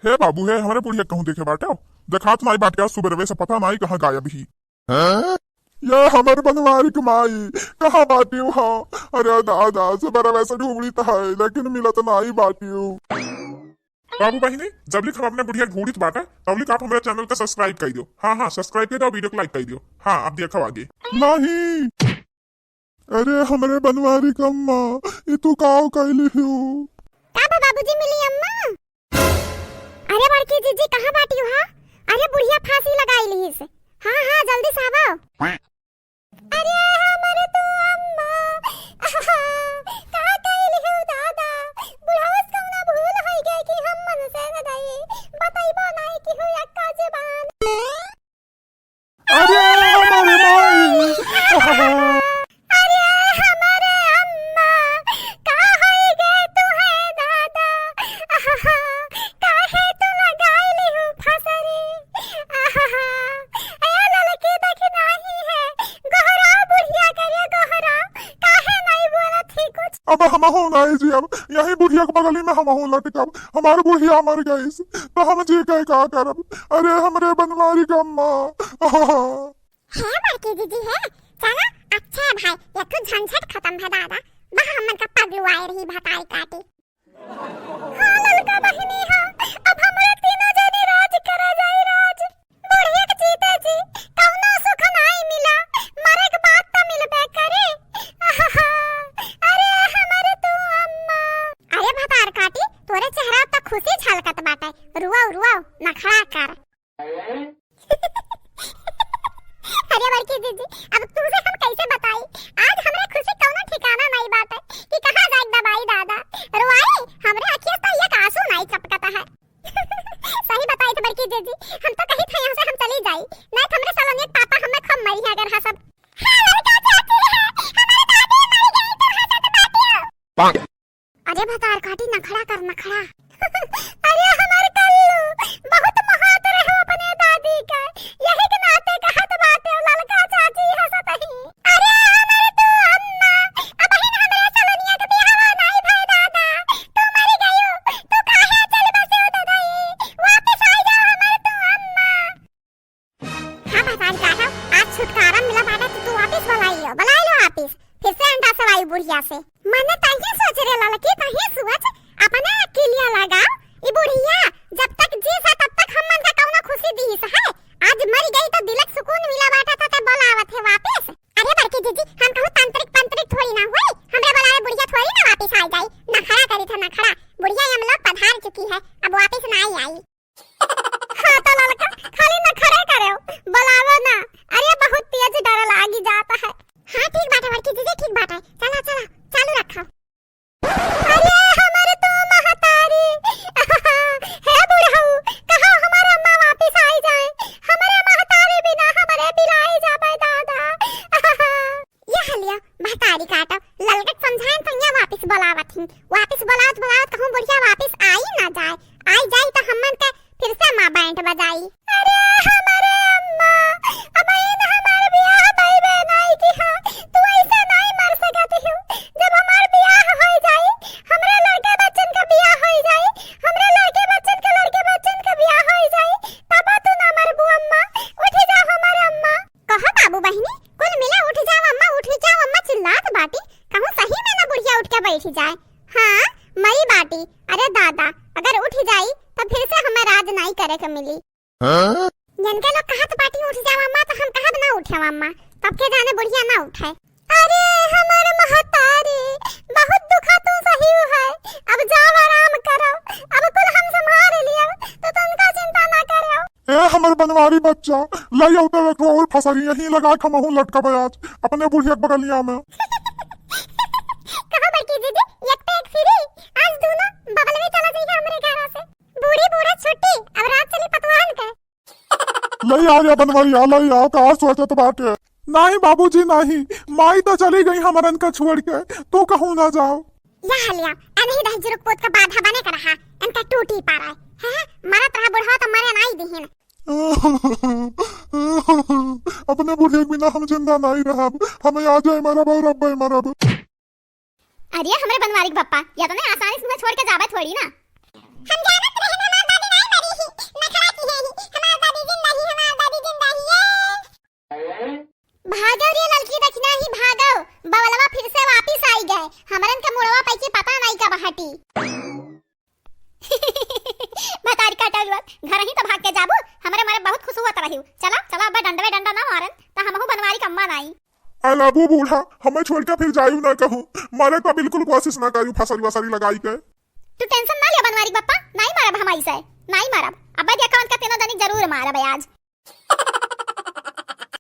हे बाबू है हमारे बुढ़िया कहूँ देखे बाटे देखात नाई बाटे सुबह से पता नाई कहाँ गायब ही। ये हमारे बनवारी कमाई कहाँ बाटी हो। अरे दादा सुबह वैसे ढूंढी तो है लेकिन मिला तो नाई बाटी हो। बाबू बहिनी जब लिख हम अपने बुढ़िया ढूंढी बाटा तब लिख आप हमारे चैनल को सब्सक्राइब कर दो। हाँ सब्सक्राइब कर दो वीडियो को लाइक कर दो। हाँ अब देखो आगे। नहीं अरे हमारे बनवारी कम्मा ये तू काव कैली हो। बाबूजी मिली अम्मा। अरे बड़की जीजी कहाँ बाटी हो। अरे बुढ़िया फांसी लगाई ली से। हाँ जल्दी से आओ। अरे हमारे तो अम्मा कहाँ कैली हो दादा। बुढ़ावस कौना भूल होई गई कि हम मन से न दई बताइबो नहीं कि हो अक्का जुबान। अरे हमारे माई अब हम हो नहीं जी अब यही बुढ़िया के बगली में हम हो लटकब हमारे बुढ़िया मर गई तो हम जी कह का करब। अरे हमरे बनवारी का माँ है बड़की दीदी है चला अच्छा है भाई ये तो झंझट खत्म है दादा। बा हमन का पगलू आए रही भताई काटी। हाँ ललका बहिनी हाँ अब हमरे तीनों जने राज करा जाए राज। बुढ़िया के जीते जी कौनो सुख नहीं मिला मरे के बाद तो मिलबे करे। अरे हमारे तो अम्मा। अरे भतार काटी तोरे चेहरा तो खुशी छलकत बाटे रुआओ नखड़ा कर। अरे बड़की दीदी अब तुझे हम कैसे बताई आज हमरे खुशी कौनो ठिकाना नहीं बाटे कि कहां जाए दवाई दादा रुआई हमरे अखियां तो एक आंसू नहीं चपकता है। सही बताई तो बड़की दीदी हम तो कहीं थे यहां से हम चली जाई नहीं तो हमरे सलोनी पापा हमें खम मरी है अगर हां सब। हां लड़का चाची है हमारी दादी मर गई तो हंसत बाटी हो। अरे भतार काटी नखड़ा कर नखड़ा। अरे हमारे कल्लू बहुत महात रहे अपने दादी का यही के नाते कहत बाटे ललका चाची हंसत ही। अरे हमारे तो अम्मा अब ही हमरे सलोनिया के बियाह नहीं भई दादा तू मर गयो तू काहे चल बसे दादाई वापस आ जाओ हमारे तो अम्मा। हां भतार काटा आज छुटकारा मिला बाटा तू वापस बुलाई लो वापस फिर से अंडा सवाई बुढ़िया से। मैंने तही सोच रे ललकी तही सोच अपने अकेलिया लगाओ ई बुढ़िया जब तक जी सा तब तक हम मन का कौनो खुशी दी है आज मर गई तो दिलक सुकून मिला बाटा था ते बोलावत है वापस। अरे बड़की दीदी हम कहूं तांत्रिक थोड़ी ना हुई हमरे बुलाए बुढ़िया थोड़ी ना वापस आ जाई नखड़ा करी था नखड़ा बुढ़िया हम लोग पधार चुकी है अब वापस ना आई। हां तो ललका खाली नखड़े करो बुलावो ना। अरे बहुत तेज डर लागी जाता है। हां ठीक बात है बड़की दीदी ठीक बात है चला चालू रखो। अरे हमारे तो महतारी है बुढ़ऊ कहां हमारा अम्मा वापस आई जाए हमारे महतारी बिना हमारे बिलाई जाबे दादा। ये हलिया महतारी काटा ललकट समझाएं तो ये वापस बुलावत बुलावत कहूं बुढ़िया वापस आई ना जाए आई जाए तो हमन के फिर से मां बैंड बजाई। अरे हमारे अम्मा अब इन हमारे बियाह भइबे नहीं कि हां तू ऐसे नहीं मर सकती हो जब हमार बियाह हो जाए हमरे लड़के बच्चन का बियाह हो जाए हमरे लड़के बच्चन का बियाह हो जाए तब तू ना मरबू अम्मा उठ जाओ हमारे अम्मा। कहो बाबू बहिनी कुल मिला उठ जाओ अम्मा चिल्लात बाटी कहूं सही में ना बुढ़िया उठ के बैठ जाए। हां मई बाटी अरे दादा अगर उठ जाई तो फिर से हमें राज नहीं करे के मिली। जिनके लोग कहत बाटी उठ जाओ अम्मा तो हम कहब ना उठे अम्मा तब के जाने बुढ़िया ना उठे। अरे हमारे महतारी बहुत दुखा तू सही है अब जाओ आराम करो अब कुल हम संभाल लिया तो तुमका चिंता ना करो। ए हमर बनवारी बच्चा लाई उतर रखो और फसरी यहीं लगा के महू लटका आज अपने बुढ़िया के बगलिया में। कहो बड़की दीदी एक पे एक फ्री आज दोनों बगल में चला जाइए हमरे घर से बूढ़ी बूढ़ा छुट्टी अब रात चली पतवान के। लई आ गया बनवारी आ लई आ का सोचत बाटे। नहीं बाबूजी नहीं माई तो चली गई हमरन का छोड़ के तो कहूं ना जाओ। या हलिया अनही दह जुरुक पोत का बाधा बने कर रहा इनका टूटी पारा है मरत रहा बुढ़वा तो मरे नहीं दिहिन। अपने बुढ़िया बिना हम जिंदा नहीं रहा हमें आ जाए मरब और अब मरब। अरे हमरे बनवारी के पप्पा या तो मैं आसानी से छोड़ के जाबे थोड़ी ना हम जानत रहे ना हमार दादी नहीं लाबू बूढ़ा, हमें छोड़ के फिर जायू ना कहूँ, मारे तो बिल्कुल कोशिश ना करू फसरी वसरी लगाई के। तू टेंशन ना ले बनवारी बापा, नहीं मारब हम ऐसे, नहीं मारब। अब देखा का तेना दनी जरूर मारब आज।